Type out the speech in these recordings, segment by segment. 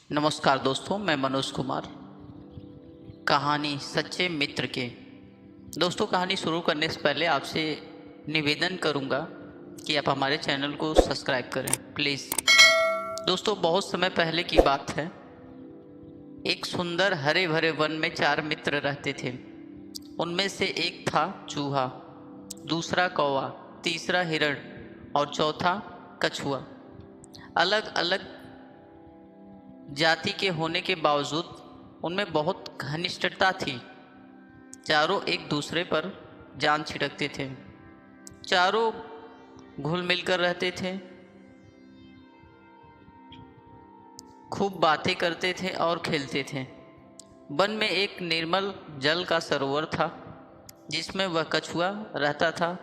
नमस्कार दोस्तों, मैं मनोज कुमार। कहानी सच्चे मित्र के। दोस्तों, कहानी शुरू करने से पहले आपसे निवेदन करूंगा कि आप हमारे चैनल को सब्सक्राइब करें प्लीज़। दोस्तों, बहुत समय पहले की बात है। एक सुंदर हरे भरे वन में 4 मित्र रहते थे। उनमें से एक था चूहा, दूसरा कौवा, तीसरा हिरण और चौथा कछुआ। अलग अलग जाति के होने के बावजूद उनमें बहुत घनिष्ठता थी। चारों एक दूसरे पर जान छिड़कते थे। चारों घुल मिलकर रहते थे, खूब बातें करते थे और खेलते थे। वन में एक निर्मल जल का सरोवर था जिसमें वह कछुआ रहता था।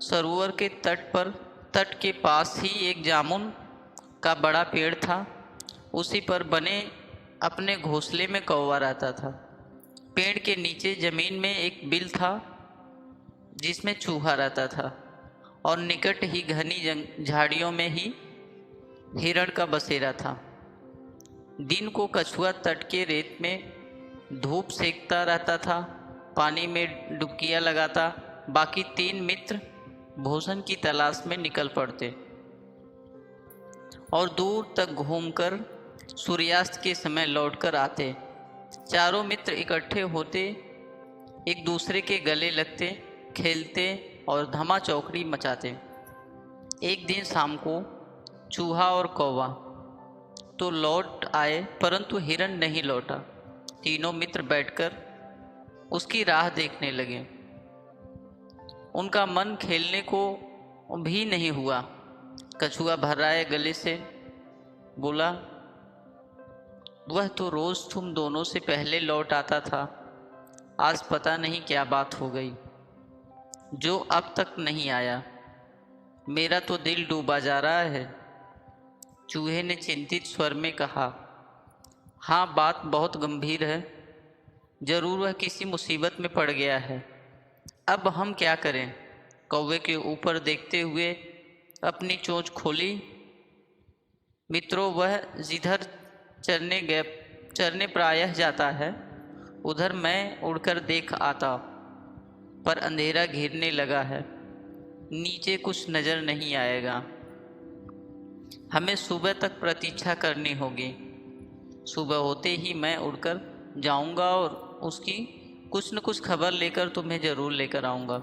सरोवर के तट के पास ही एक जामुन का बड़ा पेड़ था। उसी पर बने अपने घोंसले में कौवा रहता था। पेड़ के नीचे जमीन में एक बिल था जिसमें चूहा रहता था और निकट ही घनी झाड़ियों में ही हिरण का बसेरा था। दिन को कछुआ तट के रेत में धूप सेकता रहता था, पानी में डुबकियां लगाता। बाकी 3 मित्र भोजन की तलाश में निकल पड़ते और दूर तक घूमकर सूर्यास्त के समय लौटकर आते। चारों मित्र इकट्ठे होते, एक दूसरे के गले लगते, खेलते और धमा चौकड़ी मचाते। एक दिन शाम को चूहा और कौवा तो लौट आए, परंतु हिरण नहीं लौटा। तीनों मित्र बैठकर उसकी राह देखने लगे। उनका मन खेलने को भी नहीं हुआ। कछुआ भर्राए गले से बोला, वह तो रोज तुम दोनों से पहले लौट आता था। आज पता नहीं क्या बात हो गई जो अब तक नहीं आया। मेरा तो दिल डूबा जा रहा है। चूहे ने चिंतित स्वर में कहा, हाँ, बात बहुत गंभीर है। जरूर वह किसी मुसीबत में पड़ गया है। अब हम क्या करें? कौवे के ऊपर देखते हुए अपनी चोंच खोली। मित्रों, वह जिधर चरने प्रायः जाता है, उधर मैं उड़कर देख आता, पर अंधेरा घिरने लगा है। नीचे कुछ नजर नहीं आएगा। हमें सुबह तक प्रतीक्षा करनी होगी। सुबह होते ही मैं उड़कर जाऊंगा और उसकी कुछ न कुछ खबर लेकर तुम्हें जरूर लेकर आऊंगा।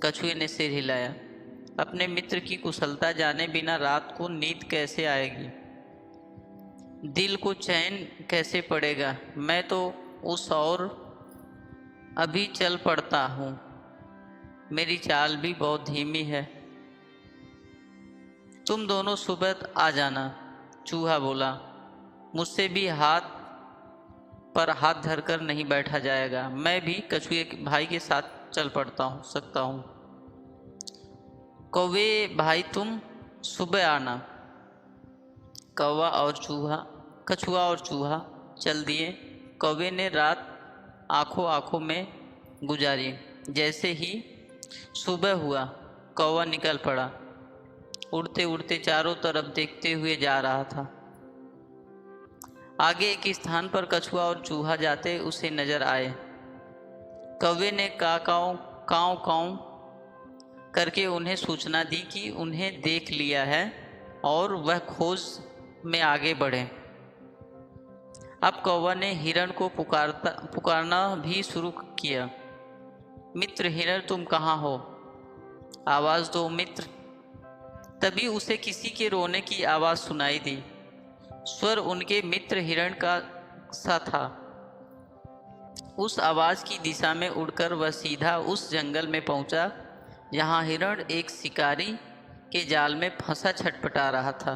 कछुए ने सिर हिलाया। अपने मित्र की कुशलता जाने बिना रात को नींद कैसे आएगी? दिल को चैन कैसे पड़ेगा? मैं तो उस और अभी चल पड़ता हूँ। मेरी चाल भी बहुत धीमी है। तुम दोनों सुबह आ जाना। चूहा बोला, मुझसे भी हाथ पर हाथ धरकर नहीं बैठा जाएगा। मैं भी कछुए भाई के साथ चल सकता हूँ। कौवे भाई, तुम सुबह आना। कछुआ और चूहा चल दिए। कौवे ने रात आंखों में गुजारी। जैसे ही सुबह हुआ, कौवा निकल पड़ा। उड़ते उड़ते चारों तरफ देखते हुए जा रहा था। आगे एक स्थान पर कछुआ और चूहा जाते उसे नजर आए। कौवे ने काव काव करके उन्हें सूचना दी कि उन्हें देख लिया है और वह खोज में आगे बढ़े। अब कौवा ने हिरण को पुकारना भी शुरू किया। मित्र हिरण, तुम कहाँ हो? आवाज़ दो मित्र। तभी उसे किसी के रोने की आवाज़ सुनाई दी। स्वर उनके मित्र हिरण का सा था। उस आवाज़ की दिशा में उड़कर वह सीधा उस जंगल में पहुंचा जहां हिरण एक शिकारी के जाल में फंसा छटपटा रहा था।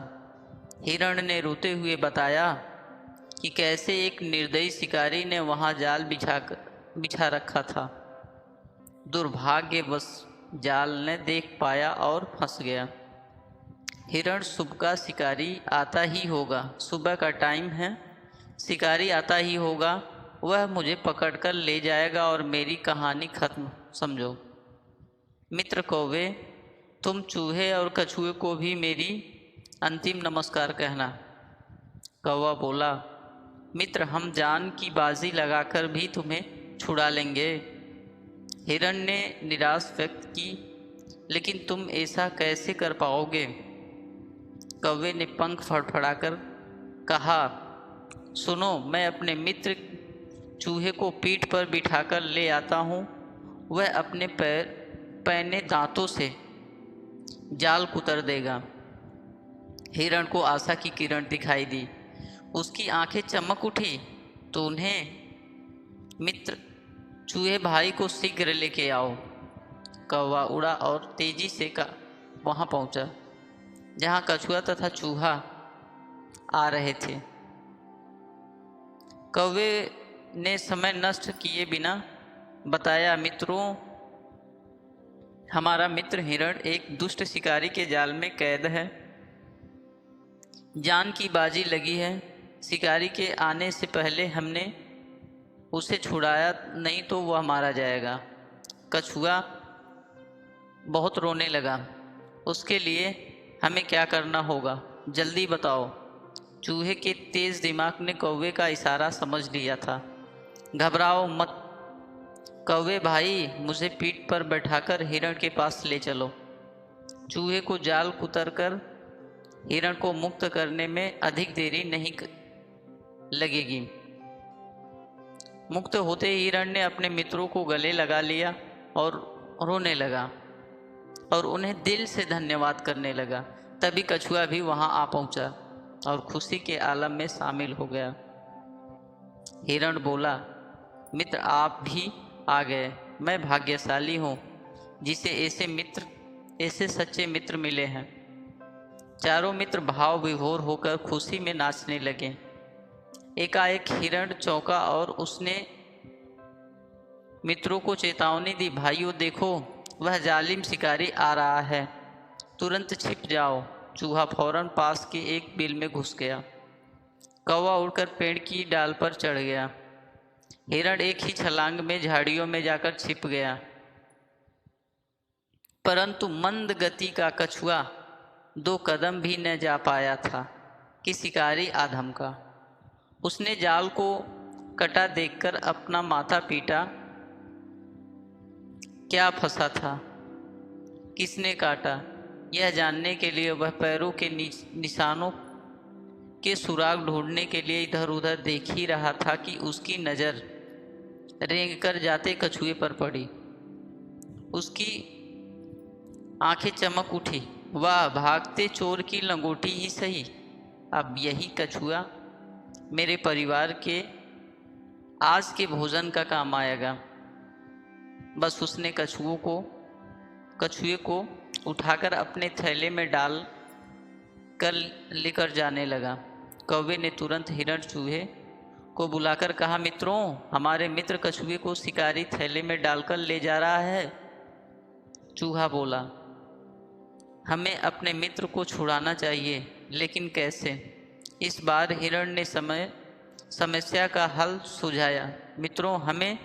हिरण ने रोते हुए बताया कि कैसे एक निर्दयी शिकारी ने वहां जाल बिछा रखा था। दुर्भाग्यवश जाल ने देख पाया और फंस गया। हिरण, सुबह का शिकारी आता ही होगा। सुबह का टाइम है, शिकारी आता ही होगा। वह मुझे पकड़कर ले जाएगा और मेरी कहानी खत्म समझो। मित्र कौवे, तुम चूहे और कछुए को भी मेरी अंतिम नमस्कार कहना। कौवा बोला, मित्र हम जान की बाजी लगाकर भी तुम्हें छुड़ा लेंगे। हिरण ने निराश व्यक्त की, लेकिन तुम ऐसा कैसे कर पाओगे? कौवे ने पंख फड़फड़ाकर कहा, सुनो, मैं अपने मित्र चूहे को पीठ पर बिठाकर ले आता हूँ। वह अपने पैने दांतों से जाल कुतर देगा। हिरण को आशा की किरण दिखाई दी। उसकी आंखें चमक उठी तो उन्हें मित्र चूहे भाई को शीघ्र लेके आओ। कौवा उड़ा और तेजी से वहां पहुंचा जहां कछुआ तथा चूहा आ रहे थे। कौवे ने समय नष्ट किए बिना बताया, मित्रों, हमारा मित्र हिरण एक दुष्ट शिकारी के जाल में कैद है। जान की बाजी लगी है। शिकारी के आने से पहले हमने उसे छुड़ाया, नहीं तो वह मारा जाएगा। कछुआ बहुत रोने लगा। उसके लिए हमें क्या करना होगा, जल्दी बताओ। चूहे के तेज दिमाग ने कौवे का इशारा समझ लिया था। घबराओ मत कौवे भाई, मुझे पीठ पर बैठाकर हिरण के पास ले चलो। चूहे को जाल कुतरकर हिरण को मुक्त करने में अधिक देरी नहीं लगेगी। मुक्त होते ही हिरण ने अपने मित्रों को गले लगा लिया और रोने लगा और उन्हें दिल से धन्यवाद करने लगा। तभी कछुआ भी वहां आ पहुंचा और खुशी के आलम में शामिल हो गया। हिरण बोला, मित्र आप भी आ गए। मैं भाग्यशाली हूँ जिसे ऐसे सच्चे मित्र मिले हैं। चारों मित्र भाव विभोर होकर खुशी में नाचने लगे। एकाएक हिरण चौंका और उसने मित्रों को चेतावनी दी, भाइयों देखो, वह जालिम शिकारी आ रहा है, तुरंत छिप जाओ। चूहा फौरन पास के एक बिल में घुस गया। कौवा उड़कर पेड़ की डाल पर चढ़ गया। हिरण एक ही छलांग में झाड़ियों में जाकर छिप गया। परंतु मंद गति का कछुआ 2 कदम भी न जा पाया था कि शिकारी आ धमका। उसने जाल को कटा देखकर अपना माथा पीटा। क्या फंसा था, किसने काटा, यह जानने के लिए वह पैरों के निशानों के सुराग ढूंढने के लिए इधर उधर देख ही रहा था कि उसकी नज़र रेंगकर जाते कछुए पर पड़ी। उसकी आंखें चमक उठी। वाह, भागते चोर की लंगोटी ही सही। अब यही कछुआ मेरे परिवार के आज के भोजन का काम आएगा। बस उसने कछुए को उठाकर अपने थैले में डाल कर लेकर जाने लगा। कौवे ने तुरंत हिरण चूहे को बुलाकर कहा, मित्रों, हमारे मित्र कछुए को शिकारी थैले में डालकर ले जा रहा है। चूहा बोला, हमें अपने मित्र को छुड़ाना चाहिए, लेकिन कैसे? इस बार हिरण ने समस्या का हल सुझाया। मित्रों, हमें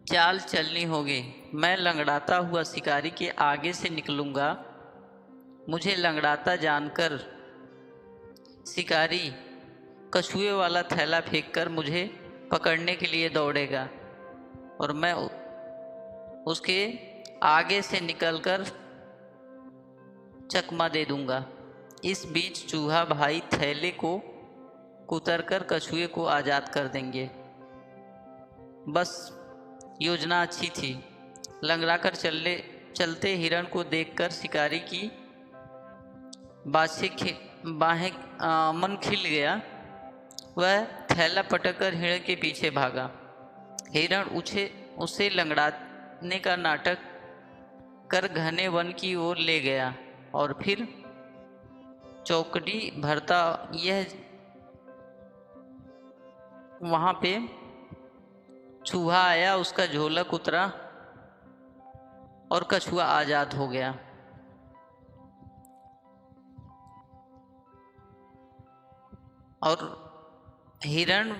चाल चलनी होगी। मैं लंगड़ाता हुआ शिकारी के आगे से निकलूंगा। मुझे लंगड़ाता जानकर शिकारी कछुए वाला थैला फेंककर मुझे पकड़ने के लिए दौड़ेगा और मैं उसके आगे से निकलकर चकमा दे दूंगा। इस बीच चूहा भाई थैले को कुतरकर कछुए को आज़ाद कर देंगे। बस योजना अच्छी थी। लंगड़ाकर चलते हिरण को देखकर शिकारी की मन खिल गया। वह थैला पटककर हिरण के पीछे भागा। हिरण उसे लंगड़ाने का नाटक कर घने वन की ओर ले गया और फिर चौकड़ी भरता यह वहाँ पे चूहा आया, उसका झोलक उतरा और कछुआ आज़ाद हो गया। और हिरण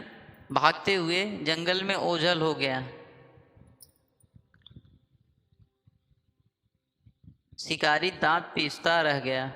भागते हुए जंगल में ओझल हो गया। शिकारी दांत पीसता रह गया।